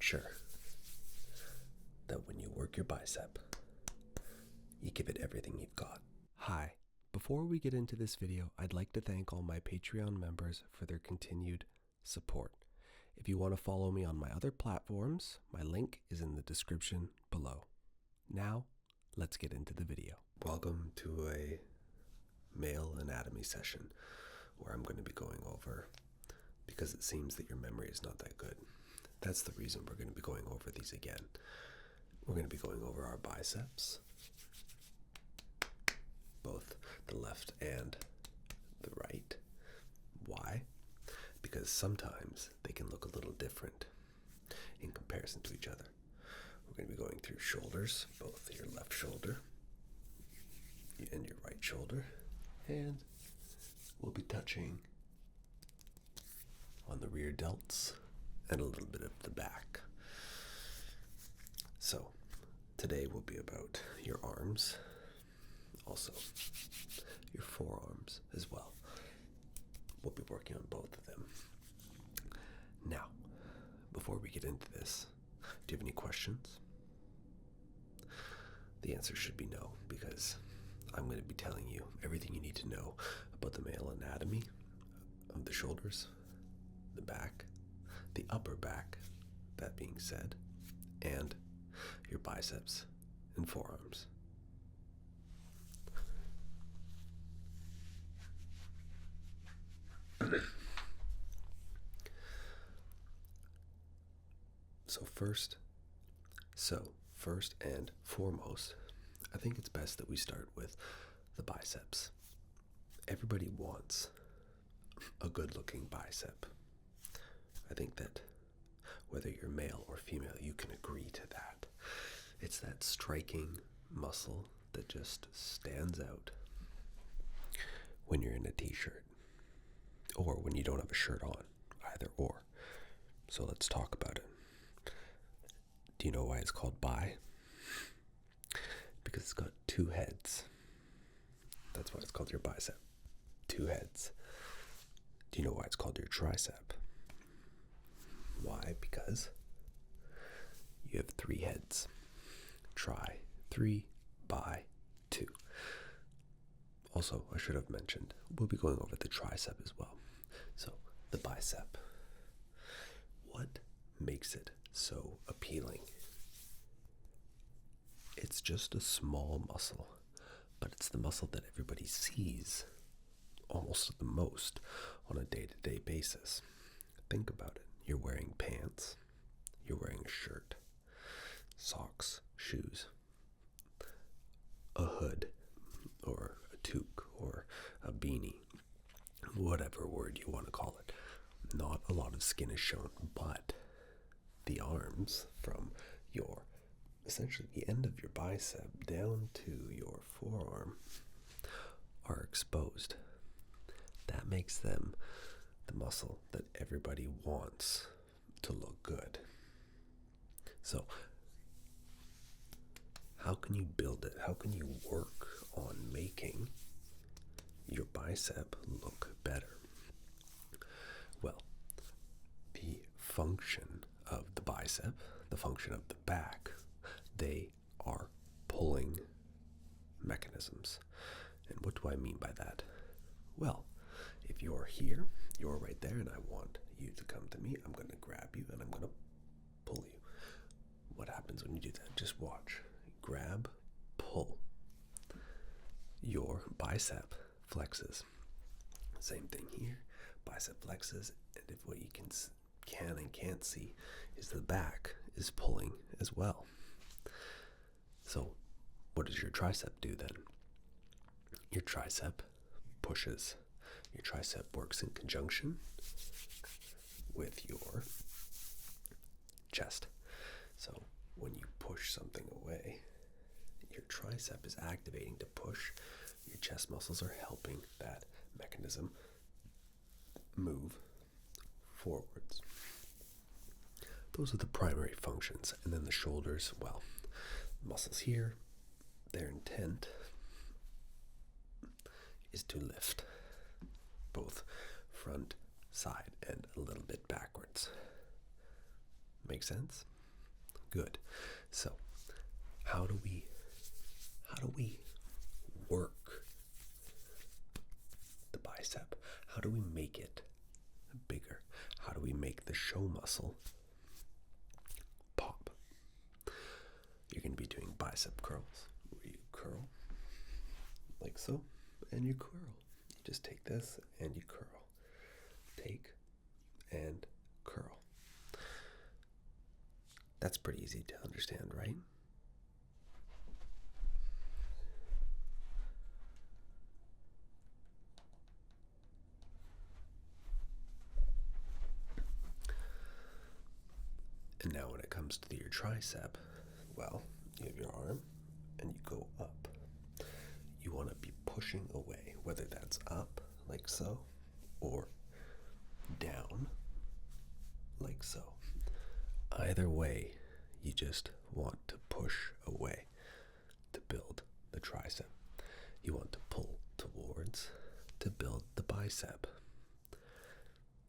make sure that when you work your bicep, you give it everything you've got. Hi. Before we get into this video, I'd like to thank all my Patreon members for their continued support. If you want to follow me on my other platforms, my link is in the description below. Now, let's get into the video. Welcome to a male anatomy session where I'm going to be going over, because it seems that your memory is not that good. That's the reason we're going to be going over these again. We're going to be going over our biceps, both the left and the right. Why? Because sometimes they can look a little different in comparison to each other. We're going to be going through shoulders, both your left shoulder and your right shoulder, and we'll be touching on the rear delts and a little bit of the back. So today will be about your arms, also your forearms as well. We'll be working on both of them. Now, before we get into this, do you have any questions? The answer should be no, because I'm going to be telling you everything you need to know about the male anatomy of the shoulders, the back, the upper back, that being said, and your biceps and forearms. First and foremost, I think it's best that we start with the biceps. Everybody wants a good-looking bicep. I think that whether you're male or female, you can agree to that. It's that striking muscle that just stands out when you're in a t-shirt or when you don't have a shirt on, either or. So let's talk about it. Do you know why it's called bi? Because it's got two heads. That's why it's called your bicep. Two heads. Do you know why it's called your tricep? Why? Because you have three heads. Tri, 3, bi, 2. Also, I should have mentioned, we'll be going over the tricep as well. So, the bicep. What makes it so appealing? It's just a small muscle, but it's the muscle that everybody sees almost the most on a day-to-day basis. Think about it. You're wearing pants, you're wearing a shirt, socks, shoes, a hood, or a toque, or a beanie, whatever word you want to call it. Not a lot of skin is shown, but the arms from your, essentially the end of your bicep down to your forearm are exposed. That makes them the muscle that everybody wants to look good. So, how can you build it? How can you work on making your bicep look better? Well, the function of the bicep, the function of the back, they are pulling mechanisms. And what do I mean by that? Well, if you're here, you're right there, and I want you to come to me, I'm going to grab you and I'm going to pull you. What happens when you do that? Just watch. Grab, pull. Your bicep flexes. Same thing here. Bicep flexes, and if what you can and can't see is the back is pulling as well. So, what does your tricep do then? Your tricep pushes. Your tricep works in conjunction with your chest. So, when you push something away, your tricep is activating to push. Your chest muscles are helping that mechanism move forwards. Those are the primary functions. And then the shoulders, well, muscles here, their intent is to lift both front, side, and a little bit backwards. Make sense? Good. So, how do we work the bicep? How do we make it bigger? How do we make the show muscle pop? You're going to be doing bicep curls, where you curl like so, and you curl. You just take this and you curl. Take and curl. That's pretty easy to understand, right? And now when it comes to your tricep, well, you have your arm and you go up. You want to be pushing away, whether that's up like so or down like so. Either way, you just want to push away to build the tricep. You want to pull towards to build the bicep.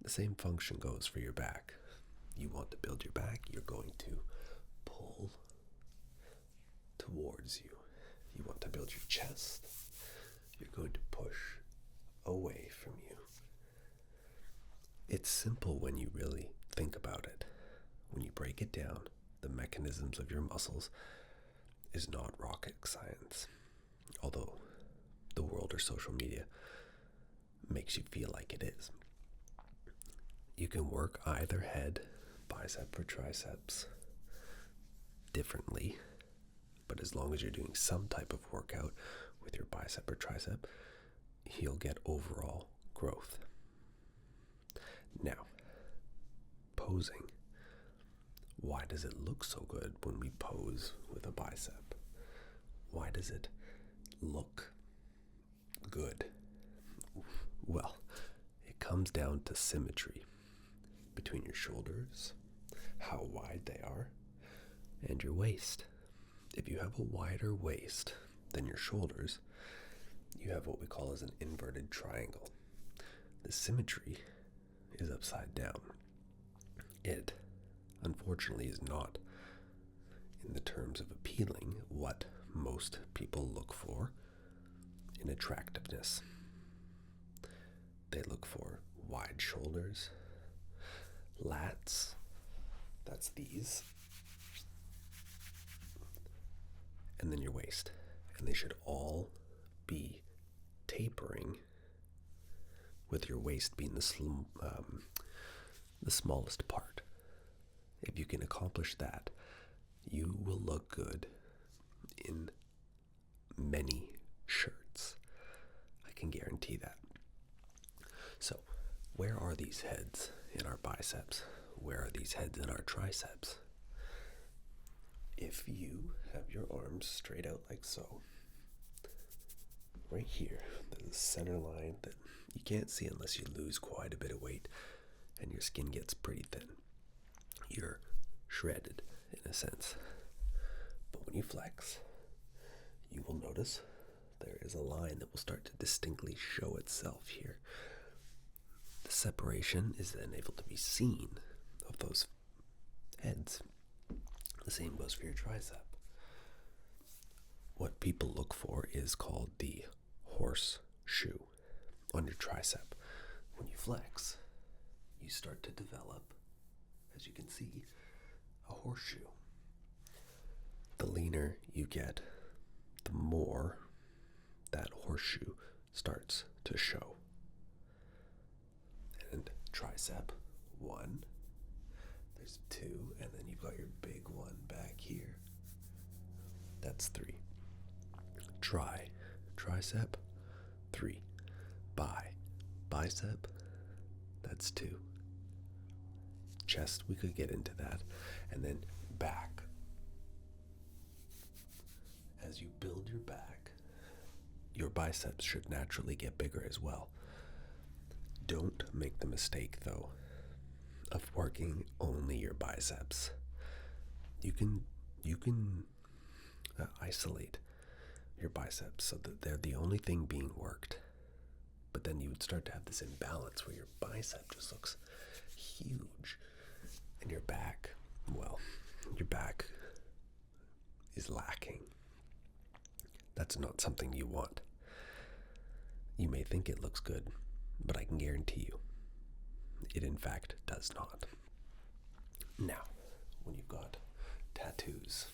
The same function goes for your back. You want to build your back, you're going to pull towards you. You want to build your chest, you're going to push away from you. It's simple when you really think about it. When you break it down, the mechanisms of your muscles is not rocket science. Although the world or social media makes you feel like it is. You can work either head, bicep or triceps, differently, but as long as you're doing some type of workout with your bicep or tricep, you'll get overall growth. Now, posing. Why does it look so good when we pose with a bicep? Why does it look good? Well, it comes down to symmetry between your shoulders, how wide they are, and your waist. If you have a wider waist than your shoulders, you have what we call as an inverted triangle. The symmetry is upside down. It, unfortunately, is not, in the terms of appealing, what most people look for in attractiveness. They look for wide shoulders, lats, that's these, and then your waist. And they should all be tapering, with your waist being the smallest part. If you can accomplish that, you will look good in many shirts. I can guarantee that. So, where are these heads in our biceps? Where are these heads in our triceps? If you have your arms straight out like so, right here, there's a center line that you can't see unless you lose quite a bit of weight and your skin gets pretty thin. You're shredded in a sense. But when you flex, you will notice there is a line that will start to distinctly show itself here. The separation is then able to be seen of those heads. The same goes for your tricep. What people look for is called the horseshoe on your tricep. When you flex, you start to develop, as you can see, a horseshoe. The leaner you get, the more that horseshoe starts to show. And tricep, 1, there's 2, and then you've got your big one back here. That's 3. Tricep, 3. Bicep, that's 2. Chest, we could get into that. And then back. As you build your back, your biceps should naturally get bigger as well. Don't make the mistake, though, of working only your biceps. You can isolate your biceps so that they're the only thing being worked. But then you would start to have this imbalance where your bicep just looks huge and your back well, your back is lacking. That's not something you want. You may think it looks good, but I can guarantee you, it in fact does not. Now, when you've got tattoos,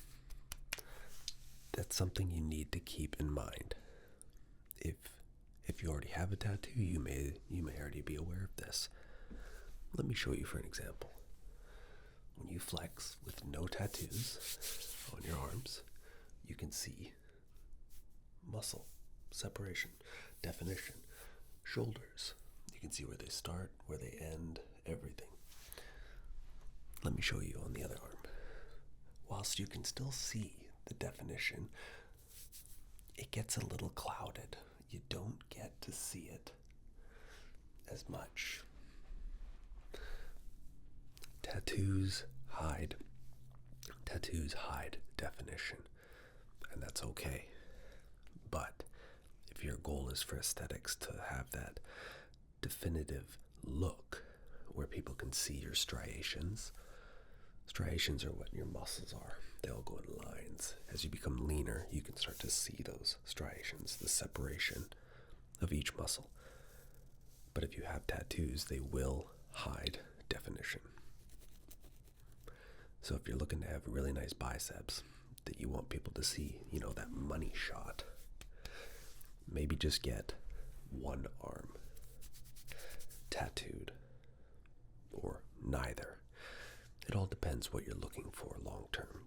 that's something you need to keep in mind. If you already have a tattoo, you may already be aware of this. Let me show you for an example. When you flex with no tattoos on your arms, you can see muscle separation, definition, shoulders. You can see where they start, where they end, everything. Let me show you on the other arm. Whilst you can still see the definition, it gets a little clouded. You don't get to see it as much. Tattoos hide definition, and that's okay. But if your goal is for aesthetics to have that definitive look where people can see your striations are what your muscles are. They all go in lines. As you become leaner, you can start to see those striations, the separation of each muscle. But if you have tattoos, they will hide definition. So if you're looking to have really nice biceps that you want people to see, that money shot, maybe just get one arm tattooed or neither. It all depends what you're looking for long term.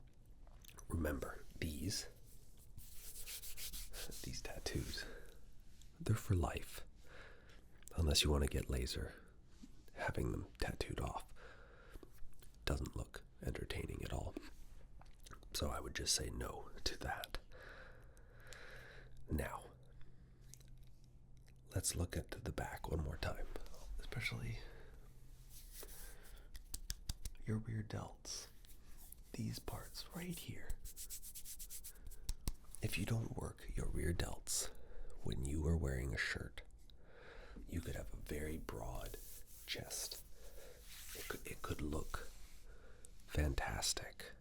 Remember, these tattoos, they're for life. Unless you want to get laser, having them tattooed off doesn't look entertaining at all. So I would just say no to that. Now, let's look at the back one more time, especially your rear delts. These parts right here. If you don't work your rear delts when you are wearing a shirt, you could have a very broad chest. It could look fantastic.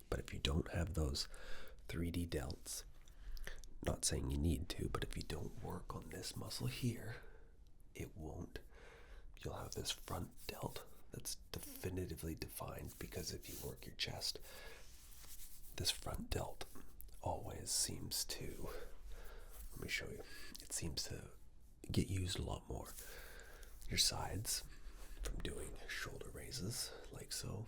But if you don't have those 3D delts, not saying you need to, but if you don't work on this muscle here, it won't. You'll have this front delt that's definitively defined, because if you work your chest, this front delt always seems to, let me show you, it seems to get used a lot more. Your sides, from doing shoulder raises like so,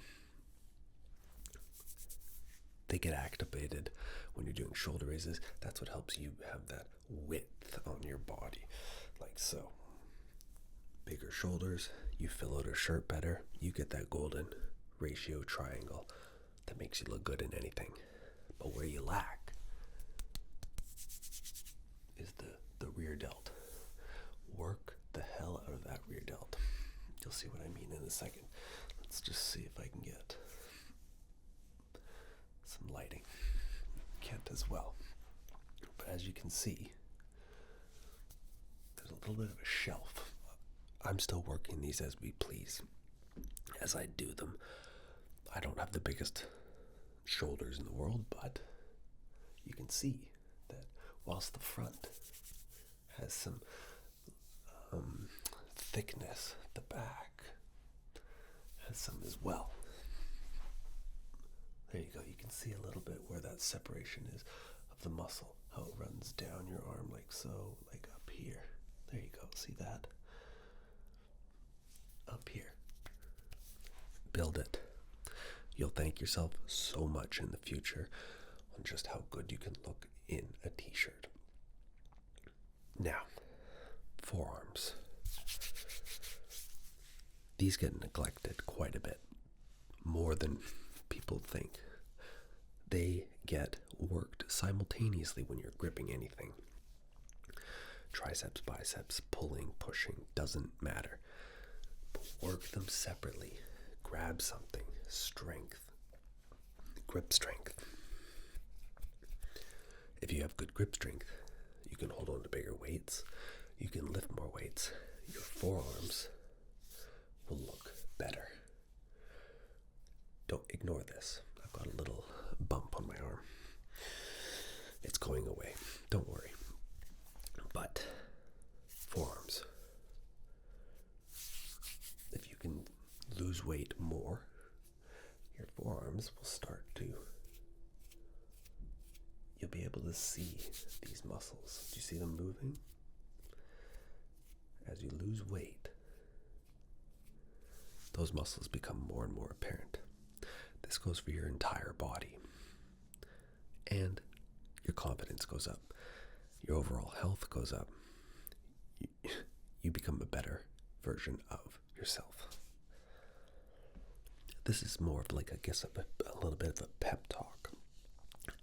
they get activated when you're doing shoulder raises. That's what helps you have that width on your body, like so. Bigger shoulders, you fill out a shirt better, you get that golden ratio triangle that makes you look good in anything. But where you lack is the rear delt. Work the hell out of that rear delt. You'll see what I mean in a second. Let's just see if I can get some lighting. Can't as well. But as you can see, there's a little bit of a shelf. I'm still working these as we please. As I do them, I don't have the biggest shoulders in the world, but you can see that whilst the front has some thickness, the back has some as well. There you go. You can see a little bit where that separation is of the muscle, how it runs down your arm like so, like up here. There you go. See that? Up here. Build it. You'll thank yourself so much in the future on just how good you can look in a t-shirt. Now, forearms. These get neglected quite a bit, more than people think. They get worked simultaneously when you're gripping anything. Triceps, biceps, pulling, pushing, doesn't matter. But work them separately. Grab something. Strength. Grip strength. If you have good grip strength, you can hold on to bigger weights. You can lift more weights. Your forearms will look better. ignore this. I've got a little bump on my arm. It's going away. Don't worry. But forearms. If you can lose weight more, your forearms will start to, you'll be able to see these muscles. Do you see them moving? As you lose weight, those muscles become more and more apparent. This goes for your entire body. And your confidence goes up. Your overall health goes up. You become a better version of yourself. This is more of like, I guess, a little bit of a pep talk,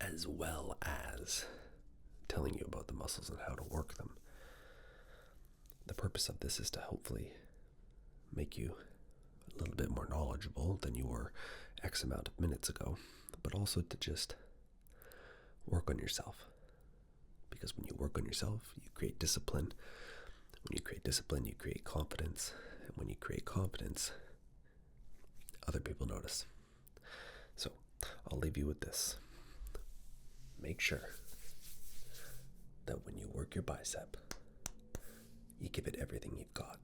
as well as telling you about the muscles and how to work them. The purpose of this is to hopefully make you a little bit more knowledgeable than you were X amount of minutes ago, but also to just work on yourself. Because when you work on yourself, you create discipline. When you create discipline, you create confidence. And when you create confidence, other people notice. So I'll leave you with this. Make sure that when you work your bicep, you give it everything you've got.